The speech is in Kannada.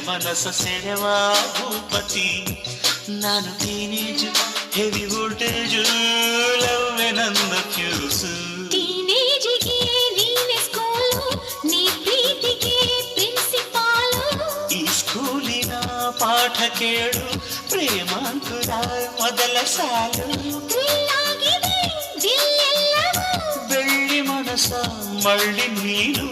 ಮನಸ ಸೆಳೆವ ಭೂಪತಿ ನಾನು ಟೀನೇಜ್ ಹೆವಿ ವೋಲ್ಟೇಜ್ ಲವ್ವೆ ನನ್ನ ಫ್ಯೂಸು ಟೀನೇಜಿಗೆ ನೀನೆ ಸ್ಕೂಲು ನೀ ಪ್ರೀತಿಗೆ ಪ್ರಿನ್ಸಿಪಾಲು ಈ ಸ್ಕೂಲಿನ ಪಾಠ ಕೇಳು ಪ್ರೇಮಾಂಕುರ ಮೊದಲ ಸಾಲು ಥ್ರಿಲ್ಲಾಗಿದೆ ದಿಲ್ಲೆಲ್ಲವೂ ಬೆಳ್ಳಿ ಮನಸ ಮಳ್ಳಿ ನೀನು